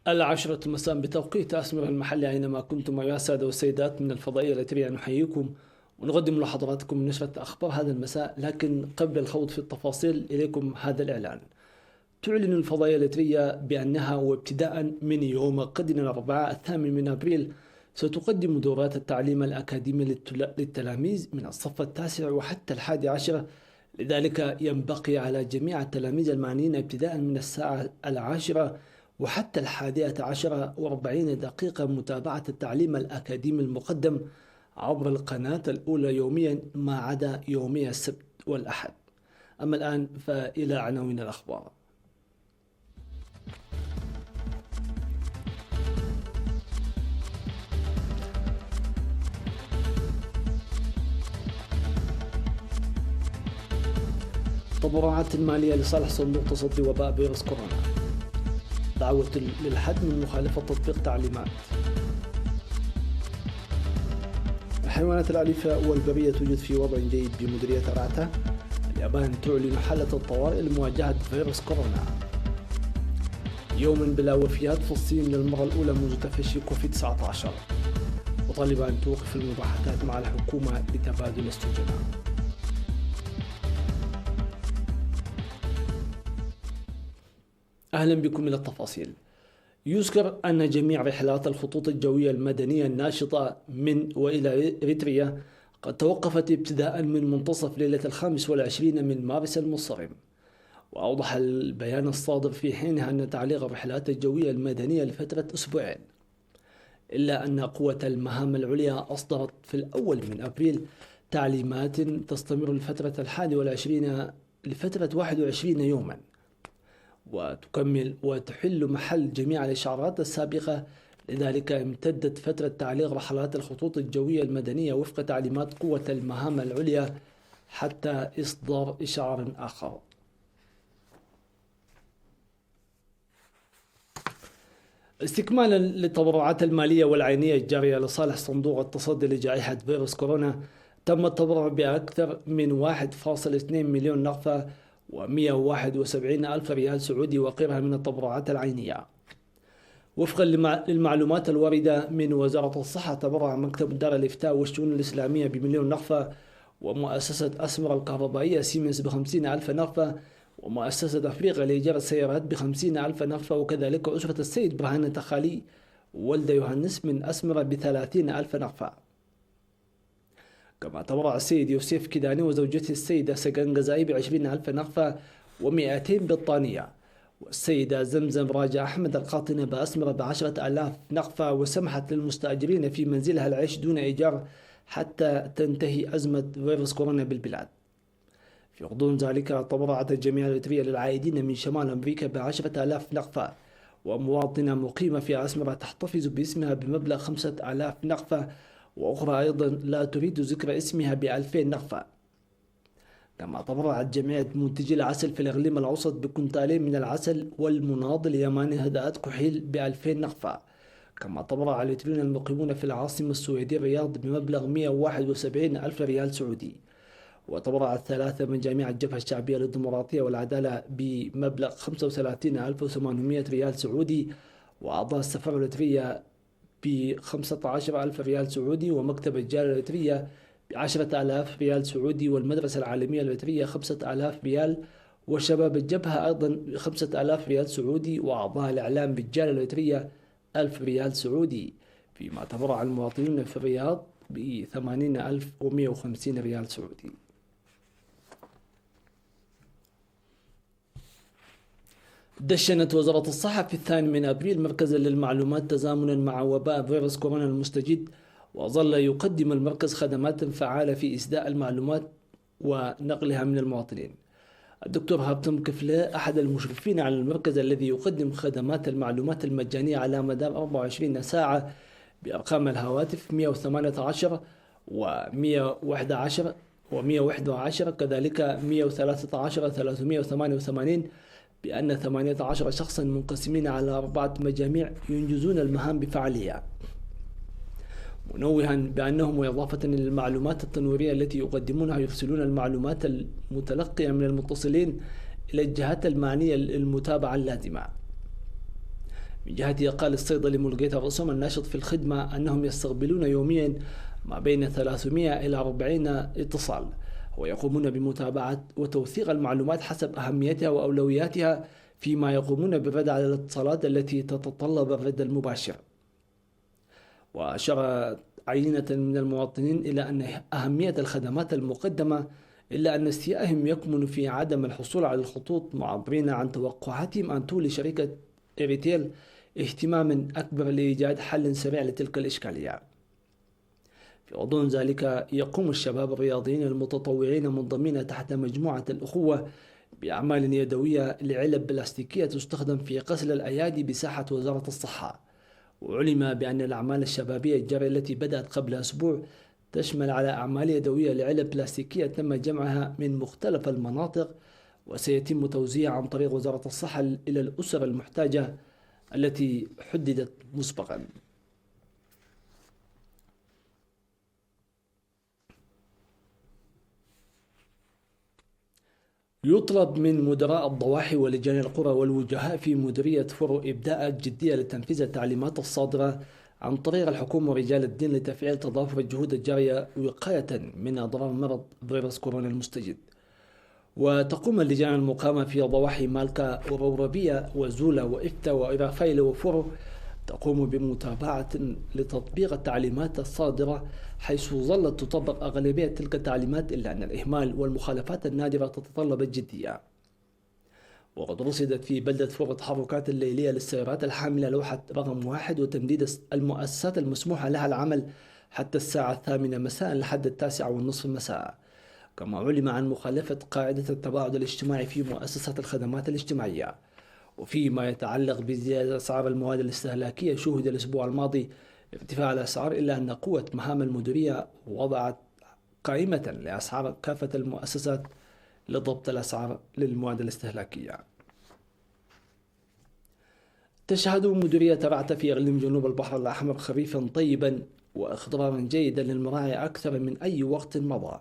العاشرة مساء بتوقيت أسمر المحلي أينما كنتم أيها السادة والسيدات من الفضائية التي نحييكم ونقدم لحضراتكم نشرة أخبار هذا المساء. لكن قبل الخوض في التفاصيل إليكم هذا الإعلان. تعلن الفضائية الترية بأنها وابتداء من يوم غد الأربعاء 8 أبريل ستقدم دورات التعليم الأكاديمي للتلاميذ من الصف التاسع وحتى 11. لذلك ينبغي على جميع التلاميذ المعنيين ابتداء من الساعة 10 وحتى 11:40 دقيقة متابعة التعليم الأكاديمي المقدم عبر القناة الأولى يوميا ما عدا يومي السبت والأحد. أما الآن فإلى عناوين الأخبار. تبرعات المالية لصالح صندوق تصدي وباء فيروس كورونا. دعوة للحد من مخالفة تطبيق تعليمات. الحيوانات الأليفة والبرية توجد في وضع جيد بمديرية رعتا. اليابان تعلن حالة الطوارئ لمواجهة فيروس كورونا. يوم بلا وفيات في الصين للمرة الأولى منذ تفشي كوفيد-19. وطالبان توقف المباحثات مع الحكومة لتبادل السجناء. أهلا بكم إلى التفاصيل. يذكر أن جميع رحلات الخطوط الجوية المدنية الناشطة من وإلى إريتريا قد توقفت ابتداء من منتصف ليلة 25 من مارس المنصرم. وأوضح البيان الصادر في حينها أن تعليق الرحلات الجوية المدنية لفترة أسبوعين، إلا أن قوة المهام العليا أصدرت في الأول من أبريل تعليمات تستمر لفترة 21 يوما وتكمل وتحل محل جميع الإشعارات السابقة. لذلك امتدت فترة تعليق رحلات الخطوط الجوية المدنية وفق تعليمات قوة المهام العليا حتى إصدار إشعار آخر. استكمالا للتبرعات المالية والعينية الجارية لصالح صندوق التصدي لجائحة فيروس كورونا، تم التبرع بأكثر من 1.2 مليون نقفة و171 ألف ريال سعودي وغيرها من التبرعات العينية. وفقا للمعلومات الواردة من وزارة الصحة، تبرع مكتب دار الإفتاء والشؤون الإسلامية بمليون نقفة، ومؤسسة أسمر الكهربائية سيمنز ب50 ألف نقفة، ومؤسسة أفريقيا لإيجار السيارات ب50 ألف نقفة، وكذلك أسرة السيد برهان تخالي ولد يوهنس من أسمر ب30 ألف نقفة. كما تبرع السيد يوسف كداني وزوجته السيدة سجن غزائي ب20 ألف نقفة و200 بطانية، والسيدة زمزم راجع أحمد القاطنة بأسمرة ب10 ألاف نقفة، وسمحت للمستأجرين في منزلها العيش دون إيجار حتى تنتهي أزمة فيروس كورونا بالبلاد. في غضون ذلك تبرعت الجمعية الإريترية للعائدين من شمال أمريكا ب10 ألاف نقفة، ومواطنة مقيمة في أسمرة تحتفظ باسمها بمبلغ 5 ألاف نقفة، وأخرى أيضا لا تريد ذكر اسمها ب2000 نقفة. كما تبرعت جمعية منتجي العسل في الإقليم الأوسط بكنتالين من العسل والمناض اليماني هدأت كحيل ب2000 نقفة. كما تبرع الإريتريين المقيمون في العاصمة السويدية الرياض بمبلغ 171 ألف ريال سعودي. وتبرعت 3 من جميع الجبهة الشعبية للديمقراطية والعدالة بمبلغ 35,800 ريال سعودي، وأعضاء السفارة الإريترية ب15 ألف ريال سعودي، ومكتب الجالية الإريترية ب10 ألاف ريال سعودي، والمدرسة العالمية الإريترية 5 ألاف ريال، وشباب الجبهة أيضا 5 ألاف ريال سعودي، وأعضاء الإعلام بالجالية الإريترية 1000 ريال سعودي. فيما تبرع المواطنين في الرياض ب80,150 ريال سعودي. دشنت وزارة الصحة في 2 أبريل مركزا للمعلومات تزامنا مع وباء فيروس كورونا المستجد، وظل يقدم المركز خدمات فعالة في إسداء المعلومات ونقلها من المواطنين. الدكتور هابتم كفلة أحد المشرفين على المركز الذي يقدم خدمات المعلومات المجانية على مدار 24 ساعة بأرقام الهواتف 118 و111 و111 كذلك 113 388، بأن 18 شخصا منقسمين على 4 مجاميع ينجزون المهام بفعالية، منوها بأنهم وإضافة للمعلومات التنويرية التي يقدمونها يرسلون المعلومات المتلقية من المتصلين إلى الجهات المعنية للمتابعة اللازمة. من جهته قال الصيدلي مولغيتا رسوم الناشط في الخدمة أنهم يستقبلون يوميا ما بين 300 إلى 40 اتصال، ويقومون بمتابعة وتوثيق المعلومات حسب أهميتها وأولوياتها، فيما يقومون بالرد على الاتصالات التي تتطلب الرد المباشر. وأشار عينة من المواطنين إلى أن أهمية الخدمات المقدمة، إلا أن استيائهم يكمن في عدم الحصول على الخطوط، معبرين عن توقعاتهم أن تولي شركة إيريتيل اهتماما أكبر لإيجاد حل سريع لتلك الإشكالية. في غضون ذلك يقوم الشباب الرياضيين المتطوعين منضمين تحت مجموعة الأخوة بأعمال يدوية لعلب بلاستيكية تستخدم في غسل الأيادي بساحة وزارة الصحة. وعلم بأن الأعمال الشبابية الجارية التي بدأت قبل أسبوع تشمل على أعمال يدوية لعلب بلاستيكية تم جمعها من مختلف المناطق، وسيتم توزيعها عن طريق وزارة الصحة إلى الأسر المحتاجة التي حددت مسبقا. يطلب من مدراء الضواحي ولجان القرى والوجهاء في مديرية فرو إبداء جدية لتنفيذ التعليمات الصادرة عن طريق الحكومة ورجال الدين لتفعيل تضافر الجهود الجارية وقاية من أضرار مرض فيروس كورونا المستجد. وتقوم اللجان المقامة في ضواحي مالكا وروربية وزولا وإفتا وإرافيل وفرو تقوم بمتابعة لتطبيق التعليمات الصادرة، حيث ظلت تطبق أغلبية تلك التعليمات، إلا أن الإهمال والمخالفات النادرة تتطلب الجدية. وقد رصدت في بلدة فرو تحركات الليلية للسيارات الحاملة لوحة رقم 1 وتمديد المؤسسات المسموح لها العمل حتى الساعة 8 مساء لحد 9:30 مساء. كما علم عن مخالفة قاعدة التباعد الاجتماعي في مؤسسات الخدمات الاجتماعية. وفيما يتعلق بزيادة أسعار المواد الاستهلاكية، شوهد الأسبوع الماضي ارتفاع الأسعار، إلا أن قوة مهام المديرية وضعت قائمة لأسعار كافة المؤسسات لضبط الأسعار للمواد الاستهلاكية. تشهد مديرية رعتة في إقليم جنوب البحر الأحمر خريفا طيبا وإخضرارا جيدا للمراعي أكثر من أي وقت مضى،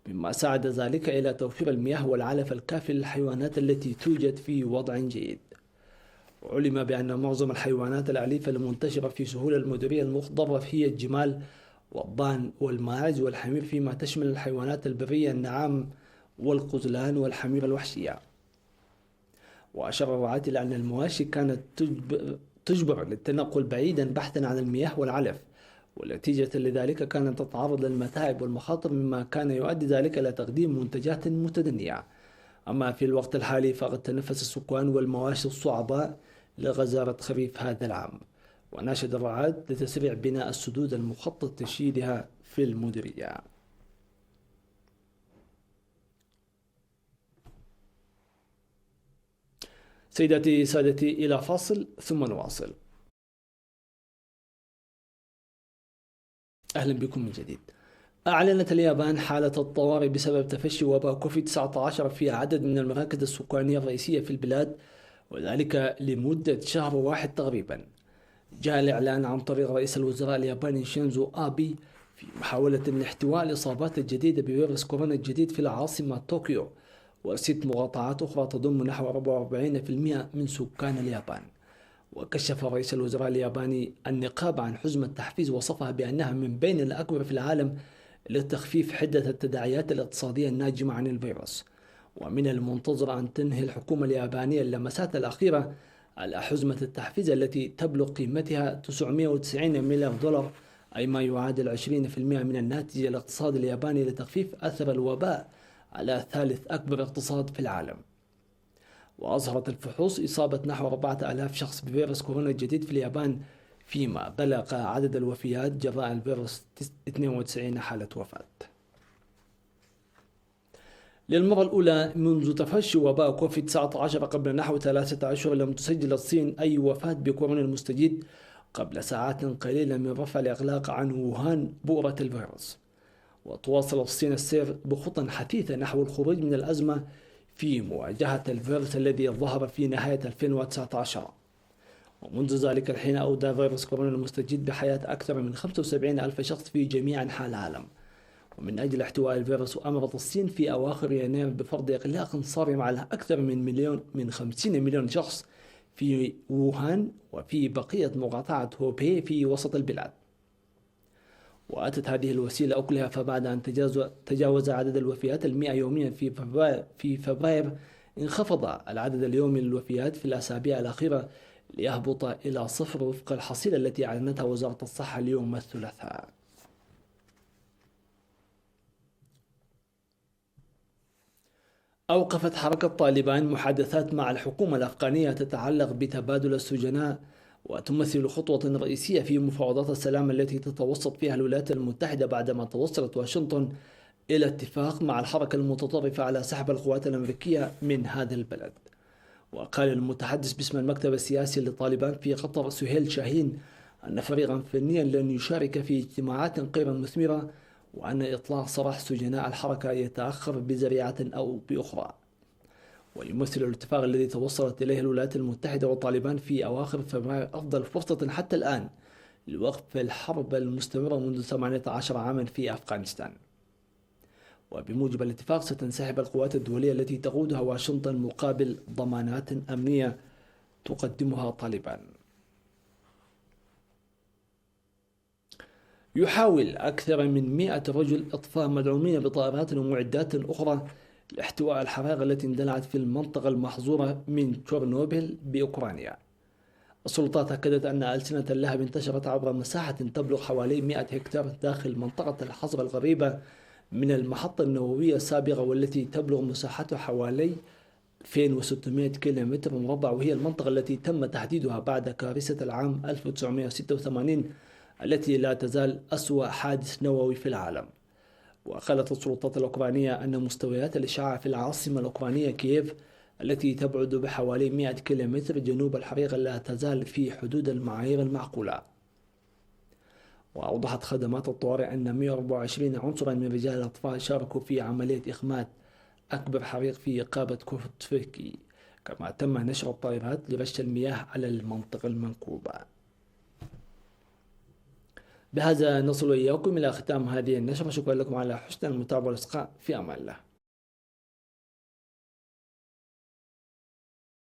مما ساعد ذلك إلى توفير المياه والعلف الكافي للحيوانات التي توجد في وضع جيد. وعلم بأن معظم الحيوانات الأليفة المنتشرة في سهول المديرية المخضرة هي الجمال والضان والماعز والحمير، فيما تشمل الحيوانات البرية النعام والقزلان والحمير الوحشية. وأشار الرعاة إلى أن المواشي كانت تجبر للتنقل بعيدا بحثا عن المياه والعلف، ونتيجة لذلك كانت تتعرض للمتاعب والمخاطر، مما كان يؤدي ذلك إلى تقديم منتجات متدنية. أما في الوقت الحالي فقد تنفس السكان والمواشي الصعباء لغزارة خريف هذا العام. وناشد الرعاة لتسريع بناء السدود المخطط تشييدها في المديرية. سيداتي سادتي، إلى فاصل ثم نواصل. أهلا بكم من جديد. أعلنت اليابان حالة الطوارئ بسبب تفشي وباء كوفيد-19 في عدد من المراكز السكانية الرئيسية في البلاد، وذلك لمدة شهر واحد تقريبا. جاء الإعلان عن طريق رئيس الوزراء الياباني شينزو آبي في محاولة لاحتواء الإصابات الجديدة بفيروس كورونا الجديد في العاصمة طوكيو، و6 مقاطعات أخرى تضم نحو 44% من سكان اليابان. وكشف رئيس الوزراء الياباني النقاب عن حزمة التحفيز، وصفها بأنها من بين الأكبر في العالم لتخفيف حدة التداعيات الاقتصادية الناجمة عن الفيروس. ومن المنتظر أن تنهي الحكومة اليابانية اللمسات الأخيرة على حزمة التحفيز التي تبلغ قيمتها 990 مليار دولار، أي ما يعادل 20% من الناتج الاقتصادي الياباني، لتخفيف أثر الوباء على ثالث أكبر اقتصاد في العالم. وأظهرت الفحوص إصابة نحو 4000 شخص بفيروس كورونا الجديد في اليابان، فيما بلغ عدد الوفيات جراء الفيروس 92 حالة وفاة. للمرة الأولى منذ تفشي وباء كوفيد-19 قبل نحو 3 أشهر لم تسجل الصين أي وفاة بكورونا المستجد، قبل ساعات قليلة من رفع الإغلاق عن ووهان بؤرة الفيروس. وتواصل الصين السير بخطى حثيثة نحو الخروج من الأزمة في مواجهة الفيروس الذي ظهر في نهاية 2019. ومنذ ذلك الحين أودى فيروس كورونا المستجد بحياة أكثر من 75 ألف شخص في جميع أنحاء العالم. ومن أجل احتواء الفيروس، أمرت الصين في أواخر يناير بفرض إغلاق صارم على أكثر من 50 مليون شخص في ووهان وفي بقية مقاطعة هوبي في وسط البلاد. وأتت هذه الوسيلة أكلها فبعد أن تجاوز عدد الوفيات 100 يوميا في فبراير انخفض العدد اليومي للوفيات في الأسابيع الأخيرة ليهبط إلى صفر وفق الحصيلة التي أعلنتها وزارة الصحة اليوم الثلاثاء. أوقفت حركة طالبان محادثات مع الحكومة الأفغانية تتعلق بتبادل السجناء، وتمثل خطوة رئيسية في مفاوضات السلام التي تتوسط فيها الولايات المتحدة بعدما توصلت واشنطن إلى اتفاق مع الحركة المتطرفة على سحب القوات الأمريكية من هذا البلد. وقال المتحدث باسم المكتب السياسي لطالبان في قطر سهيل شاهين أن فريقا فنيا لن يشارك في اجتماعات غير مثمرة، وأن إطلاق سراح سجناء الحركة يتأخر بذريعة أو بأخرى. ويمثل الاتفاق الذي توصلت إليه الولايات المتحدة وطالبان في أواخر فبراير أفضل فرصة حتى الآن لوقف الحرب المستمرة منذ 18 عاما في أفغانستان. وبموجب الاتفاق ستنسحب القوات الدولية التي تقودها واشنطن مقابل ضمانات أمنية تقدمها طالبان. يحاول أكثر من 100 رجل إطفاء مدعومين بطائرات ومعدات أخرى لاحتواء الحرائق التي اندلعت في المنطقة المحظورة من تشورنوبل بأوكرانيا. السلطات أكدت أن ألسنة اللهب انتشرت عبر مساحة تبلغ حوالي 100 هكتار داخل منطقة الحظر القريبة من المحطة النووية السابقة، والتي تبلغ مساحتها حوالي 2600 كيلومتر مربع، وهي المنطقة التي تم تحديدها بعد كارثة العام 1986 التي لا تزال أسوأ حادث نووي في العالم. وقالت السلطات الأوكرانية أن مستويات الإشعاع في العاصمة الأوكرانية كييف التي تبعد بحوالي 100 كيلومتر جنوب الحريق لا تزال في حدود المعايير المعقولة. وأوضحت خدمات الطوارئ أن 124 عنصرا من رجال الأطفاء شاركوا في عملية إخماد أكبر حريق في غابة كوفتفيكي، كما تم نشر الطائرات لرش المياه على المنطقة المنكوبة. بهذا نصل إياكم إلى ختام هذه النشرة. شكرا لكم على حسن المتابعة والإصغاء. في أمان الله.